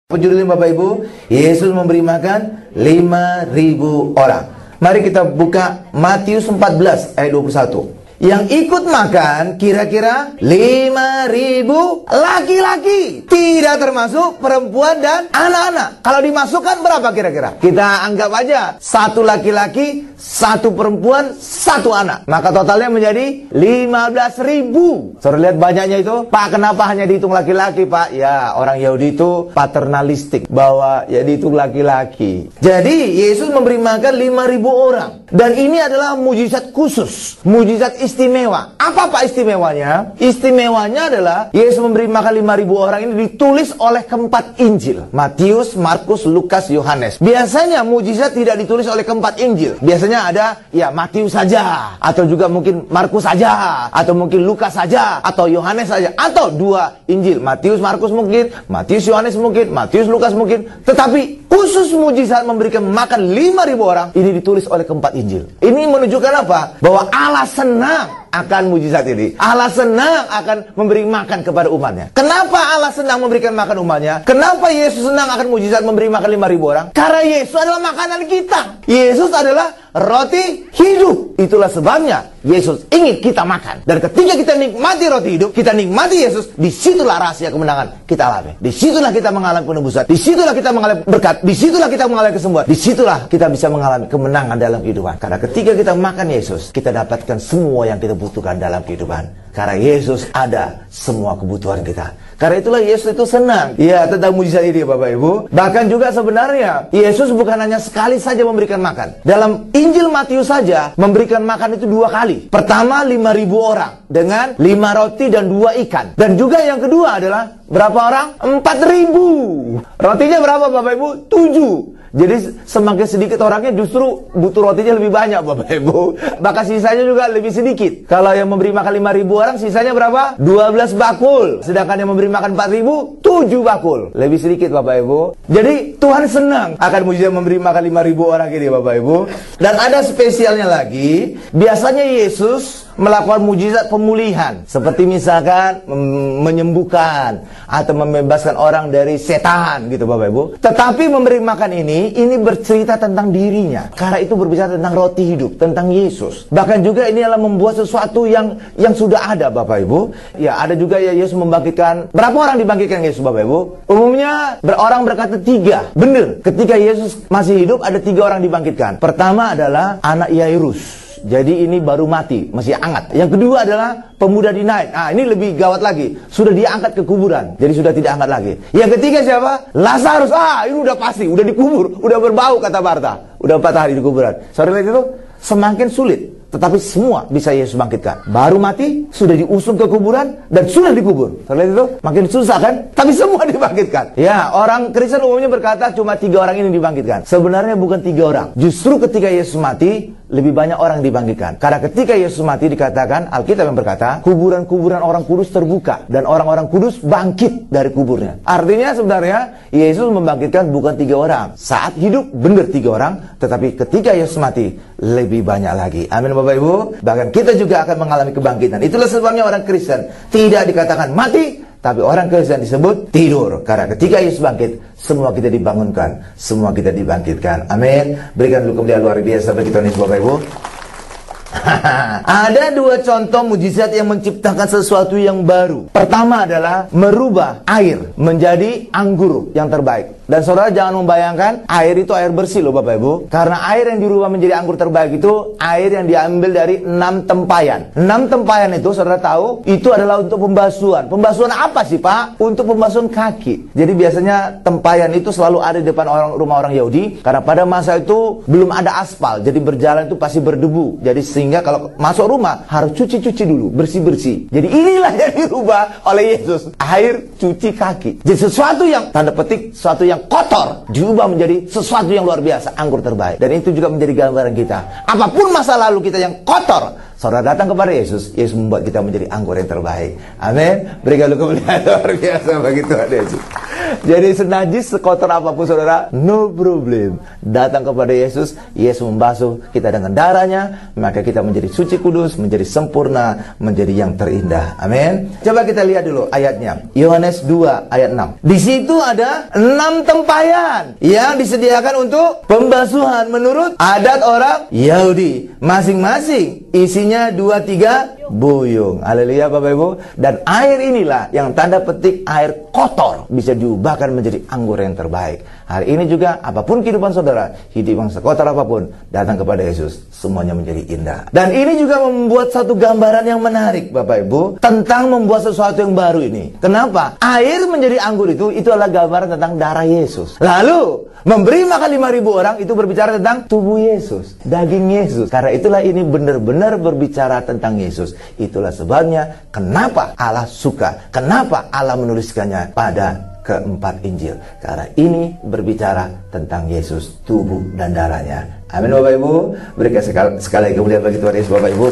Judulnya Bapak Ibu, Yesus memberi makan 5.000 orang. Mari kita buka Matius 14 ayat 21. Yang ikut makan kira-kira 5.000 laki-laki, tidak termasuk perempuan dan anak-anak. Kalau dimasukkan berapa kira-kira? Kita anggap aja satu laki-laki, satu perempuan, satu anak. Maka totalnya menjadi 15.000. Saudara lihat banyaknya itu? Pak, kenapa hanya dihitung laki-laki, Pak? Ya, orang Yahudi itu paternalistik, bahwa ya dihitung laki-laki. Jadi Yesus memberi makan 5.000 orang. Dan ini adalah mujizat khusus, mujizat istimewa. Apa Pak istimewanya? Istimewanya adalah Yesus memberi makan 5.000 orang ini ditulis oleh keempat Injil. Matius, Markus, Lukas, Yohanes. Biasanya mujizat tidak ditulis oleh keempat Injil. Biasanya ada ya Matius saja, atau juga mungkin Markus saja, atau mungkin Lukas saja, atau Yohanes saja, atau dua Injil, Matius, Markus mungkin, Matius, Yohanes mungkin, Matius, Lukas mungkin. Tetapi khusus mujizat memberikan makan 5.000 orang ini ditulis oleh keempat Injil. Ini menunjukkan apa? Bahwa Allah senang akan mujizat ini. Allah senang akan memberi makan kepada umatnya. Kenapa Allah senang memberikan makan umatnya? Kenapa Yesus senang akan mujizat memberi makan 5.000 orang? Karena Yesus adalah makanan kita. Yesus adalah roti hidup. Itulah sebabnya Yesus ingin kita makan. Dan ketika kita nikmati roti hidup, kita nikmati Yesus, disitulah rahasia kemenangan kita alami. Disitulah kita mengalami penebusan. Disitulah kita mengalami berkat. Disitulah kita mengalami kesembuhan. Disitulah kita bisa mengalami kemenangan dalam kehidupan. Karena ketika kita makan Yesus, kita dapatkan semua yang kita butuhkan dalam kehidupan. Karena Yesus ada semua kebutuhan kita. Karena itulah Yesus itu senang ya tentang mujizat ini Bapak Ibu. Bahkan juga sebenarnya Yesus bukan hanya sekali saja memberikan makan. Dalam Injil Matius saja memberikan makan itu 2 kali. Pertama 5.000 orang dengan 5 roti dan 2 ikan. Dan juga yang kedua adalah berapa orang? 4.000. Rotinya berapa Bapak Ibu? 7. Jadi semakin sedikit orangnya justru butuh rotinya lebih banyak Bapak Ibu. Bahkan sisanya juga lebih sedikit. Kalau yang memberi makan 5.000 orang sisanya berapa? 12 bakul. Sedangkan yang memberi makan 4.000 7 bakul. Lebih sedikit Bapak Ibu. Jadi Tuhan senang akan mujizat memberi makan 5.000 orang ini Bapak Ibu. Dan ada spesialnya lagi. Biasanya Yesus melakukan mujizat pemulihan, seperti misalkan menyembuhkan atau membebaskan orang dari setan gitu Bapak Ibu. Tetapi memberi makan ini bercerita tentang dirinya. Karena itu berbicara tentang roti hidup, tentang Yesus. Bahkan juga ini adalah membuat sesuatu yang sudah ada Bapak Ibu. Ya ada juga ya Yesus membangkitkan. Berapa orang dibangkitkan Yesus Bapak Ibu? Umumnya orang berkata 3. Benar, ketika Yesus masih hidup ada 3 orang dibangkitkan. Pertama adalah anak Yairus. Jadi ini baru mati, masih hangat. Yang kedua adalah pemuda di Nain. Nah ini lebih gawat lagi. Sudah diangkat ke kuburan. Jadi sudah tidak hangat lagi. Yang ketiga siapa? Lazarus. Ini udah pasti. Udah dikubur. Udah berbau kata Marta. Udah 4 hari di kuburan. Saudara lihat itu? Semakin sulit. Tetapi semua bisa Yesus bangkitkan. Baru mati, sudah diusung ke kuburan, dan sudah dikubur. Saudara lihat itu? Makin susah kan? Tapi semua dibangkitkan. Ya, orang Kristen umumnya berkata cuma 3 orang ini dibangkitkan. Sebenarnya bukan 3 orang. Justru ketika Yesus mati, lebih banyak orang dibangkitkan. Karena ketika Yesus mati dikatakan, Alkitab yang berkata, kuburan-kuburan orang kudus terbuka. Dan orang-orang kudus bangkit dari kuburnya. Artinya sebenarnya, Yesus membangkitkan bukan 3 orang. Saat hidup benar 3 orang. Tetapi ketika Yesus mati, lebih banyak lagi. Amin Bapak Ibu. Bahkan kita juga akan mengalami kebangkitan. Itulah sebabnya orang Kristen tidak dikatakan mati, tapi orang Kristen disebut tidur. Karena ketika Yesus bangkit, semua kita dibangunkan, semua kita dibangkitkan. Amin. Berikan dulu kemuliaan luar biasa bagi Tuhan Yesus Bapak Ibu. Ada 2 contoh mujizat yang menciptakan sesuatu yang baru. Pertama adalah merubah air menjadi anggur yang terbaik. Dan saudara jangan membayangkan air itu air bersih loh Bapak Ibu. Karena air yang dirubah menjadi anggur terbaik itu air yang diambil dari 6 tempayan. 6 tempayan itu saudara tahu itu adalah untuk pembasuhan. Pembasuhan apa sih Pak? Untuk pembasuhan kaki. Jadi biasanya tempayan itu selalu ada di depan rumah orang Yahudi. Karena pada masa itu belum ada aspal. Jadi berjalan itu pasti berdebu. Jadi sehingga kalau masuk rumah harus cuci-cuci dulu, bersih-bersih. Jadi inilah yang dirubah oleh Yesus, air cuci kaki. Jadi sesuatu yang tanda petik, sesuatu yang kotor diubah menjadi sesuatu yang luar biasa, anggur terbaik. Dan itu juga menjadi gambaran kita. Apapun masa lalu kita yang kotor, saudara datang kepada Yesus, Yesus membuat kita menjadi anggur yang terbaik. Amin. Berikan kemuliaan luar biasa bagi Tuhan Yesus. Jadi senajis, sekotor apapun saudara, no problem. Datang kepada Yesus, Yesus membasuh kita dengan darahnya, maka kita menjadi suci kudus, menjadi sempurna, menjadi yang terindah. Amin. Coba kita lihat dulu ayatnya. Yohanes 2 ayat 6. Di situ ada 6 tempayan yang disediakan untuk pembasuhan menurut adat orang Yahudi. Masing-masing isinya 2-3 buyung. Haleluya Bapak Ibu. Dan air inilah yang tanda petik air kotor bisa diubahkan menjadi anggur yang terbaik. Hari ini juga apapun kehidupan saudara, hidup yang sekotor apapun, datang kepada Yesus, semuanya menjadi indah. Dan ini juga membuat satu gambaran yang menarik Bapak Ibu, tentang membuat sesuatu yang baru ini. Kenapa? Air menjadi anggur itu adalah gambaran tentang darah Yesus. Lalu memberi makan 5.000 orang itu berbicara tentang tubuh Yesus, daging Yesus. Karena itulah ini benar-benar berbicara tentang Yesus. Itulah sebabnya kenapa Allah suka, kenapa Allah menuliskannya pada keempat Injil. Karena ini berbicara tentang Yesus, tubuh dan darahnya. Amin Bapak Ibu. Berikan sekali kemuliaan bagi Tuhan Yesus Bapak Ibu.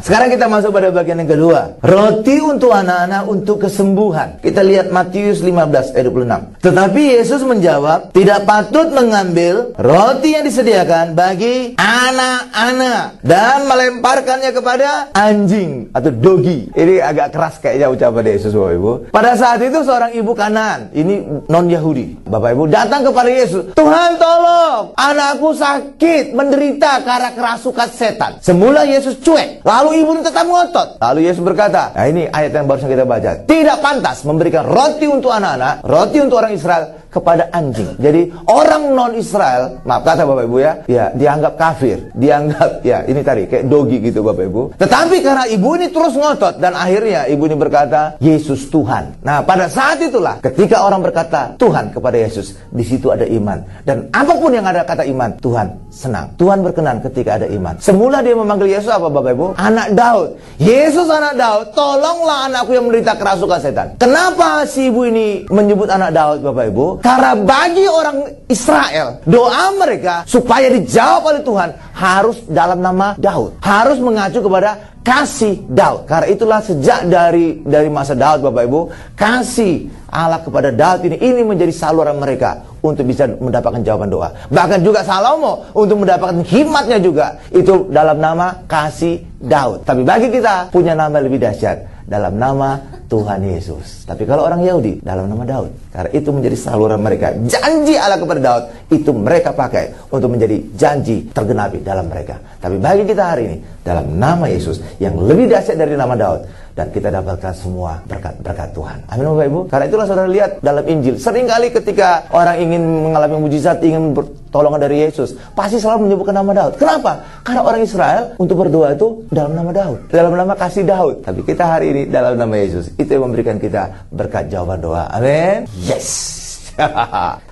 Sekarang kita masuk pada bagian yang kedua. Roti untuk anak-anak untuk kesembuhan. Kita lihat Matius 15 ayat 26. Tetapi Yesus menjawab, tidak patut mengambil roti yang disediakan bagi anak-anak dan melemparkannya kepada anjing atau dogi. Ini agak keras kayaknya ucapan Yesus Bapak Ibu. Pada saat itu seorang ibu Kanaan, ini non Yahudi, Bapak Ibu, datang kepada Yesus. Tuhan tolong, anakku sakit, menderita karena kerasukan setan. Semula Yesus cuek, lalu ibu tetap ngotot. Lalu Yesus berkata, nah ini ayat yang barusan kita baca, tidak pantas memberikan roti untuk anak-anak, roti untuk orang Israel kepada anjing. Jadi orang non Israel, maaf kata Bapak Ibu ya dianggap kafir, dianggap ya ini tadi kayak dogi gitu Bapak Ibu. Tetapi karena ibu ini terus ngotot dan akhirnya ibu ini berkata, Yesus Tuhan. Nah pada saat itulah ketika orang berkata Tuhan kepada Yesus, di situ ada iman. Dan apapun yang ada kata iman, Tuhan senang. Tuhan berkenan ketika ada iman. Semula dia memanggil Yesus apa Bapak Ibu? Anak Daud. Yesus anak Daud, tolonglah anakku yang menderita kerasukan setan. Kenapa si ibu ini menyebut anak Daud Bapak Ibu? Karena bagi orang Israel, doa mereka supaya dijawab oleh Tuhan harus dalam nama Daud, harus mengacu kepada kasih Daud. Karena itulah sejak dari masa Daud Bapak Ibu, kasih Allah kepada Daud ini menjadi saluran mereka untuk bisa mendapatkan jawaban doa. Bahkan juga Salomo untuk mendapatkan hikmatnya juga itu dalam nama kasih Daud. Tapi bagi kita punya nama lebih dahsyat, dalam nama Tuhan Yesus. Tapi kalau orang Yahudi dalam nama Daud. Karena itu menjadi saluran mereka. Janji Allah kepada Daud itu mereka pakai untuk menjadi janji tergenapi dalam mereka. Tapi bagi kita hari ini dalam nama Yesus yang lebih dahsyat dari nama Daud, dan kita dapatkan semua berkat Tuhan. Amin Bapak Ibu. Karena itulah saudara lihat dalam Injil, seringkali ketika orang ingin mengalami mujizat, ingin pertolongan dari Yesus, pasti selalu menyebutkan nama Daud. Kenapa? Karena orang Israel untuk berdoa itu dalam nama Daud, dalam nama kasih Daud. Tapi kita hari ini dalam nama Yesus. Itu yang memberikan kita berkat jawaban doa. Amin. Yes.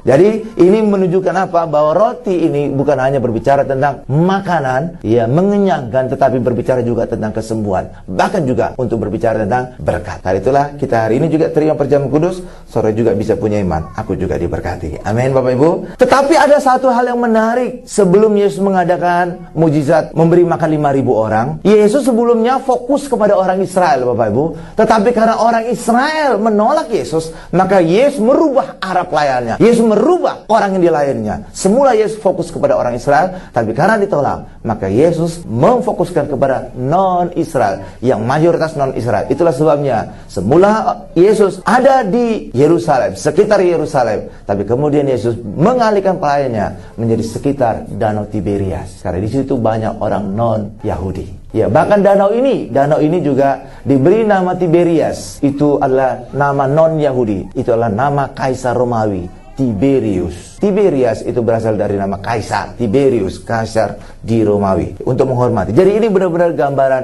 Jadi ini menunjukkan apa? Bahwa roti ini bukan hanya berbicara tentang makanan, ya mengenyangkan, tetapi berbicara juga tentang kesembuhan. Bahkan juga untuk berbicara tentang berkat. Karena itulah kita hari ini juga terima perjamuan kudus, sore juga bisa punya iman. Aku juga diberkati. Amin Bapak Ibu. Tetapi ada satu hal yang menarik. Sebelum Yesus mengadakan mujizat memberi makan 5.000 orang, Yesus sebelumnya fokus kepada orang Israel Bapak Ibu. Tetapi karena orang Israel menolak Yesus, maka Yesus merubah arah pelayanannya. Yesus merubah orang yang dilayaninya. Semula Yesus fokus kepada orang Israel, tapi karena ditolak, maka Yesus memfokuskan kepada non-Israel, yang mayoritas non-Israel. Itulah sebabnya semula Yesus ada di Yerusalem, sekitar Yerusalem, tapi kemudian Yesus mengalihkan pelayanannya menjadi sekitar Danau Tiberias. Karena di situ banyak orang non-Yahudi. Ya, bahkan danau ini juga diberi nama Tiberias. Itu adalah nama non-Yahudi. Itu adalah nama Kaisar Romawi, Tiberius. Tiberias itu berasal dari nama Kaisar. Tiberius, Kaisar di Romawi. Untuk menghormati. Jadi ini benar-benar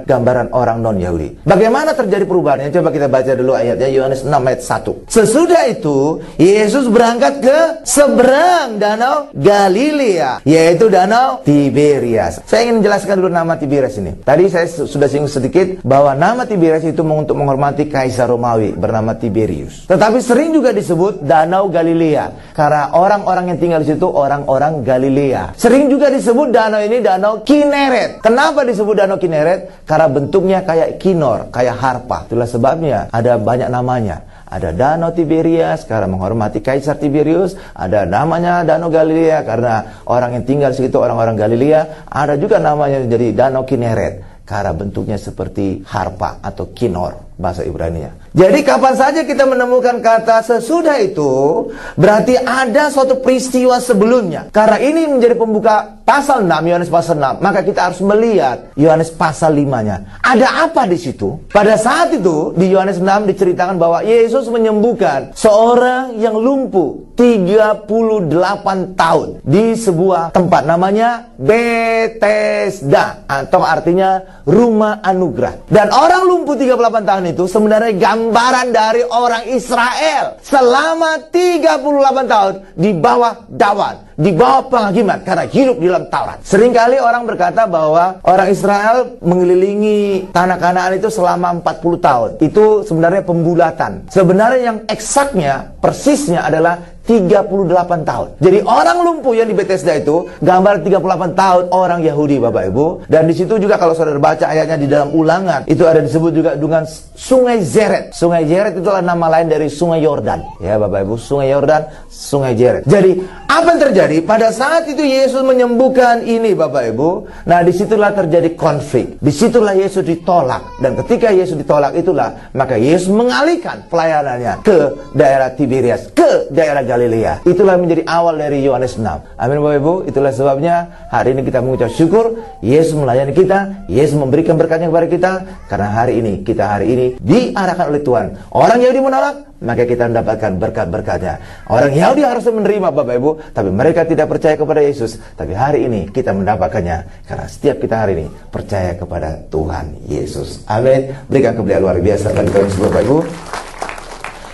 gambaran orang non-Yahudi. Bagaimana terjadi perubahannya? Coba kita baca dulu ayatnya, Yohanes 6 ayat 1. Sesudah itu, Yesus berangkat ke seberang danau Galilea, yaitu danau Tiberias. Saya ingin menjelaskan dulu nama Tiberias ini. Tadi saya sudah singgung sedikit bahwa nama Tiberias itu untuk menghormati Kaisar Romawi bernama Tiberius. Tetapi sering juga disebut danau Galilea. Karena orang-orang orang yang tinggal di situ orang-orang Galilea. Sering juga disebut danau ini danau Kineret. Kenapa disebut danau Kineret? Karena bentuknya kayak kinor, kayak harpa. Itulah sebabnya ada banyak namanya. Ada danau Tiberias karena menghormati Kaisar Tiberius. Ada namanya danau Galilea karena orang yang tinggal di situ orang-orang Galilea. Ada juga namanya jadi danau Kineret karena bentuknya seperti harpa atau kinor bahasa Ibrania. Jadi kapan saja kita menemukan kata sesudah itu, berarti ada suatu peristiwa sebelumnya. Karena ini menjadi pembuka pasal 6, Yohanes pasal 6, maka kita harus melihat Yohanes pasal 5-nya. Ada apa di situ? Pada saat itu di Yohanes 6 diceritakan bahwa Yesus menyembuhkan seorang yang lumpuh 38 tahun di sebuah tempat namanya Bethesda, atau artinya rumah anugerah. Dan orang lumpuh 38 tahun itu sebenarnya gambaran dari orang Israel selama 38 tahun di bawah Daud, di bawah penghakiman karena hidup di dalam Taurat. Seringkali orang berkata bahwa orang Israel mengelilingi tanah Kanaan itu selama 40 tahun. Itu sebenarnya pembulatan. Sebenarnya yang eksaknya, persisnya adalah 38 tahun. Jadi orang lumpuh yang di Bethesda itu gambar 38 tahun orang Yahudi, Bapak Ibu. Dan di situ juga kalau saudara baca ayatnya di dalam Ulangan, itu ada disebut juga dengan Sungai Zered. Sungai Zered itulah nama lain dari Sungai Yordan. Ya Bapak Ibu, Sungai Yordan, Sungai Zered. Jadi apa yang terjadi? Pada saat itu Yesus menyembuhkan ini, Bapak Ibu. Nah, disitulah terjadi konflik. Disitulah Yesus ditolak. Dan ketika Yesus ditolak itulah, maka Yesus mengalihkan pelayanannya ke daerah Tiberias, ke daerah Galilea. Itulah menjadi awal dari Yohanes 6. Amin Bapak Ibu. Itulah sebabnya hari ini kita mengucap syukur Yesus melayani kita, Yesus memberikan berkatnya kepada kita. Karena hari ini, kita hari ini diarahkan oleh Tuhan. Orang Yahudi menolak, maka kita mendapatkan berkat-berkatnya. Orang Yahudi harus menerima Bapak Ibu, tapi mereka tidak percaya kepada Yesus. Tapi hari ini kita mendapatkannya karena setiap kita hari ini percaya kepada Tuhan Yesus. Amin. Berikan kemuliaan luar biasa bagi Tuhan Bapak Ibu.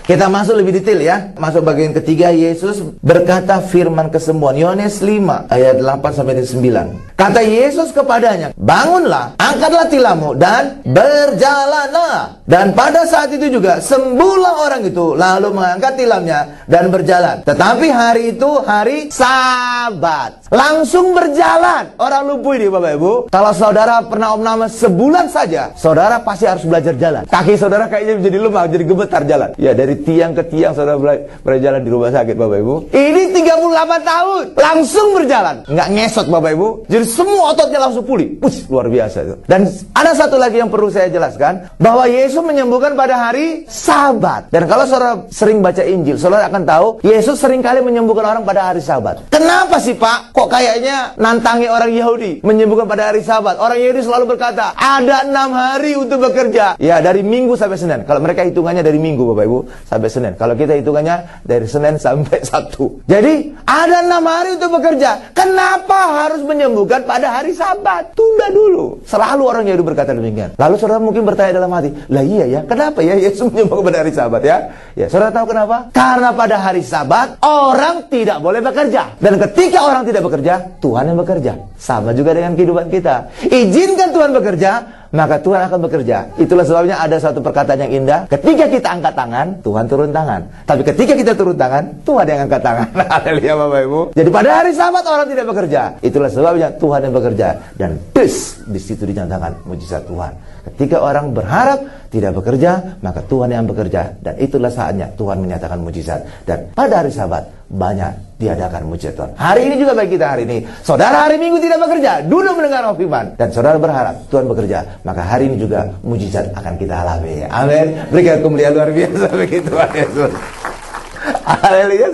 Kita masuk lebih detail ya. Masuk bagian ketiga, Yesus berkata firman kesembuhan. Yohanes 5 ayat 8-9. Kata Yesus kepadanya, bangunlah, angkatlah tilammu dan berjalanlah. Dan pada saat itu juga sembuhlah orang itu, lalu mengangkat tilamnya dan berjalan. Tetapi hari itu hari Sabat, langsung berjalan orang lumpuh ini Bapak Ibu. Kalau saudara pernah nama sebulan saja, saudara pasti harus belajar jalan. Kaki saudara kayaknya menjadi lemah, jadi gemetar jalan. Ya, dari tiang ke tiang saudara berjalan di rumah sakit Bapak Ibu. Ini 38 tahun langsung berjalan, nggak ngesot Bapak Ibu. Jadi semua ototnya langsung pulih. Luar biasa itu. Dan ada satu lagi yang perlu saya jelaskan, bahwa Yesus menyembuhkan pada hari Sabat. Dan kalau saudara sering baca Injil, saudara akan tahu Yesus seringkali menyembuhkan orang pada hari Sabat. Kenapa sih Pak? Kok kayaknya nantangi orang Yahudi menyembuhkan pada hari Sabat? Orang Yahudi selalu berkata, ada 6 hari untuk bekerja. Ya, dari Minggu sampai Senin. Kalau mereka hitungannya dari Minggu Bapak Ibu sampai Senin. Kalau kita hitungannya dari Senin sampai Sabtu. Jadi ada 6 hari untuk bekerja. Kenapa harus menyembuhkan pada hari Sabat? Tunda dulu. Selalu orang Yahudi berkata demikian. Lalu saudara mungkin bertanya dalam hati, lah iya ya, kenapa ya Yesus menyembuhkan pada hari Sabat ya? Ya, saudara tahu kenapa? Karena pada hari Sabat orang tidak boleh bekerja. Dan ketika orang tidak bekerja, Tuhan yang bekerja. Sama juga dengan kehidupan kita. Izinkan Tuhan bekerja, maka Tuhan akan bekerja. Itulah sebabnya ada satu perkataan yang indah. Ketika kita angkat tangan, Tuhan turun tangan. Tapi ketika kita turun tangan, Tuhan yang angkat tangan. Haleluya Bapak Ibu. Jadi pada hari Sabat orang tidak bekerja. Itulah sebabnya Tuhan yang bekerja. Dan di situ dinyatakan mujizat Tuhan. Ketika orang berharap tidak bekerja, maka Tuhan yang bekerja. Dan itulah saatnya Tuhan menyatakan mujizat. Dan pada hari Sabat banyak diadakan mujizat Tuhan. Hari ini juga bagi kita hari ini. Saudara hari Minggu tidak bekerja, duduk mendengar firman, dan saudara berharap Tuhan bekerja, maka hari ini juga mujizat akan kita alami. Amin. Berikan kemuliaan luar biasa bagi Tuhan Yesus. Haleluya,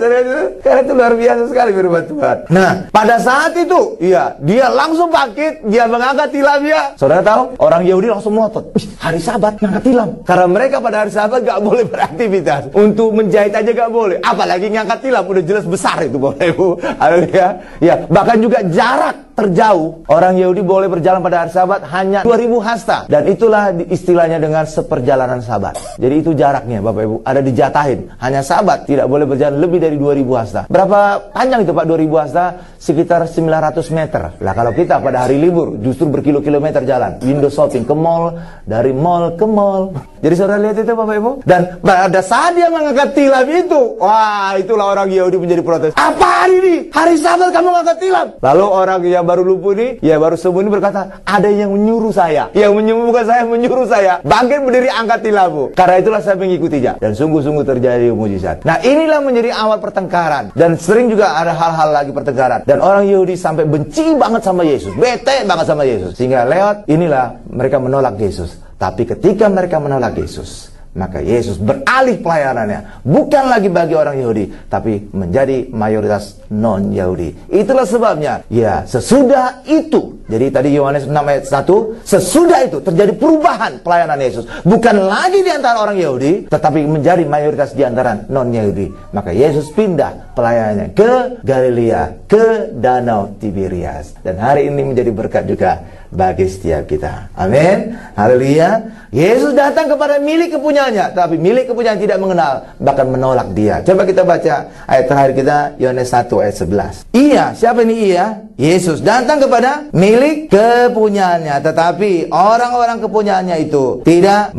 karena itu luar biasa sekali firman Tuhan. Nah, pada saat itu, iya, dia langsung bangkit, dia mengangkat tilamnya. Saudara tahu, orang Yahudi langsung melotot. Hari Sabat ngangkat tilam. Karena mereka pada hari Sabat gak boleh beraktivitas. Untuk menjahit aja gak boleh. Apalagi ngangkat tilam, udah jelas besar itu Bapak Ibu. Haleluya. Ya, bahkan juga jarak terjauh, orang Yahudi boleh berjalan pada hari Sabat hanya 2000 hasta. Dan itulah istilahnya dengan seperjalanan Sabat. Jadi itu jaraknya Bapak Ibu, ada dijatahin. Hanya Sabat tidak boleh berjalan lebih dari 2000 hasta. Berapa panjang itu Pak 2000 hasta? Sekitar 900 meter. Lah kalau kita pada hari libur justru berkilo-kilometer jalan. Window shopping ke mall, dari mall ke mall. Jadi saudara lihat itu Bapak Ibu. Dan pada saat dia mengangkat tilam itu, wah itulah orang Yahudi menjadi protes. Apa hari ini? Hari Sabat kamu ngangkat tilam? Lalu orang yang baru lumpuh ini, ya baru sembuh ini berkata, ada yang menyuruh saya. Yang menyembuhkan saya, menyuruh saya. Bangkit berdiri angkat tilammu. Karena itulah saya mengikutinya. Dan sungguh-sungguh terjadi mujizat. Nah inilah menjadi awal pertengkaran. Dan sering juga ada hal-hal lagi pertengkaran. Dan orang Yahudi sampai benci banget sama Yesus. Bete banget sama Yesus. Sehingga lewat inilah mereka menolak Yesus. Tapi ketika mereka menolak Yesus, maka Yesus beralih pelayanannya. Bukan lagi bagi orang Yahudi, tapi menjadi mayoritas non-Yahudi. Itulah sebabnya, ya sesudah itu. Jadi tadi Yohanes 6 ayat 1, sesudah itu terjadi perubahan pelayanan Yesus. Bukan lagi di antara orang Yahudi, tetapi menjadi mayoritas di antara non-Yahudi. Maka Yesus pindah pelayanannya ke Galilea, ke Danau Tiberias. Dan hari ini menjadi berkat juga bagi setiap kita. Amin. Haleluya. Yesus datang kepada milik kepunyaannya, tapi milik kepunyaannya tidak mengenal, bahkan menolak dia. Coba kita baca ayat terakhir kita, Yohanes 1 ayat 11. Iya, siapa ini iya? Yesus datang kepada milik kepunyaannya, tetapi orang-orang kepunyaannya itu tidak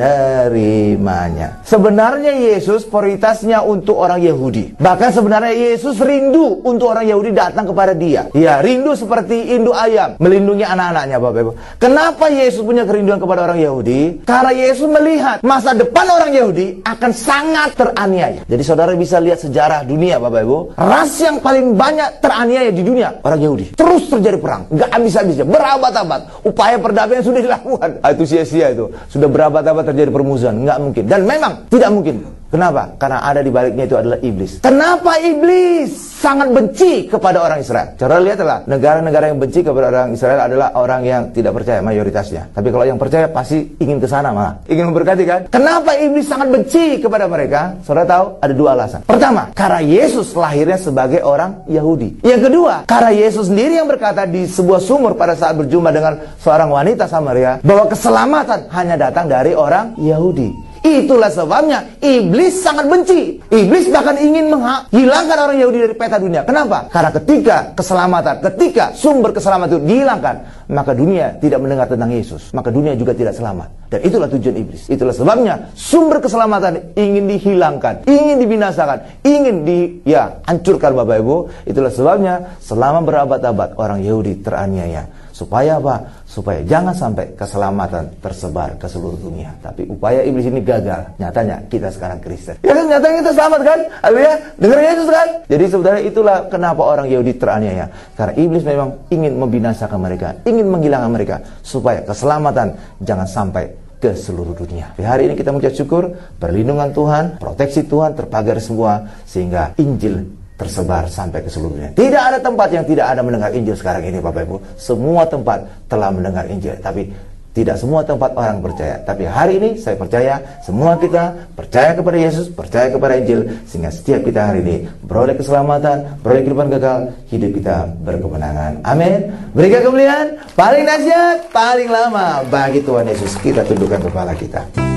menerimanya. Sebenarnya Yesus prioritasnya untuk orang Yahudi. Bahkan sebenarnya Yesus rindu untuk orang Yahudi datang kepada dia. Ya, rindu seperti induk ayam melindungi anak-anaknya Bapak Ibu. Kenapa Yesus punya kerinduan kepada orang Yahudi? Karena Yesus melihat masa depan orang Yahudi akan sangat teraniaya. Jadi saudara bisa lihat sejarah dunia Bapak Ibu. Ras yang paling banyak teraniaya di dunia orang Yahudi. Terus terjadi perang, nggak habis-habisnya, berabad-abad. Upaya perdamaian sudah dilakukan. Itu sia-sia itu. Sudah berabad-abad terjadi permusuhan, nggak mungkin. Dan memang tidak mungkin. Kenapa? Karena ada di baliknya itu adalah iblis. Kenapa iblis sangat benci kepada orang Israel? Cara lihatlah, negara-negara yang benci kepada orang Israel adalah orang yang tidak percaya mayoritasnya. Tapi kalau yang percaya pasti ingin ke sana malah, ingin memberkati kan? Kenapa iblis sangat benci kepada mereka? Saudara tahu ada dua alasan. Pertama, karena Yesus lahirnya sebagai orang Yahudi. Yang kedua, karena Yesus sendiri yang berkata di sebuah sumur pada saat berjumpa dengan seorang wanita Samaria bahwa keselamatan hanya datang dari orang Yahudi. Itulah sebabnya iblis sangat benci. Iblis bahkan ingin menghilangkan orang Yahudi dari peta dunia. Kenapa? Karena ketika keselamatan, ketika sumber keselamatan itu dihilangkan, maka dunia tidak mendengar tentang Yesus. Maka dunia juga tidak selamat. Dan itulah tujuan iblis. Itulah sebabnya sumber keselamatan ingin dihilangkan, ingin dibinasakan, ingin hancurkan Bapak Ibu. Itulah sebabnya selama berabad-abad orang Yahudi teraniaya. Supaya apa? Supaya jangan sampai keselamatan tersebar ke seluruh dunia. Tapi upaya iblis ini gagal. Nyatanya kita sekarang Kristen. Ya kan, nyatanya kita selamat kan? Haleluya. Dengar Yesus kan? Jadi sebenarnya itulah kenapa orang Yahudi teraniaya. Karena iblis memang ingin membinasakan mereka, ingin menghilangkan mereka, supaya keselamatan jangan sampai ke seluruh dunia. Di hari ini kita mengucap syukur, perlindungan Tuhan, proteksi Tuhan terpagar semua, sehingga Injil tersebar sampai ke seluruh dunia. Tidak ada tempat yang tidak ada mendengar Injil sekarang ini Bapak Ibu. Semua tempat telah mendengar Injil. Tapi tidak semua tempat orang percaya. Tapi hari ini saya percaya semua kita percaya kepada Yesus, percaya kepada Injil, sehingga setiap kita hari ini beroleh keselamatan, beroleh kehidupan kekal, hidup kita berkemenangan. Amin. Berikan kemuliaan paling dahsyat, paling lama bagi Tuhan Yesus. Kita tundukkan kepala kita.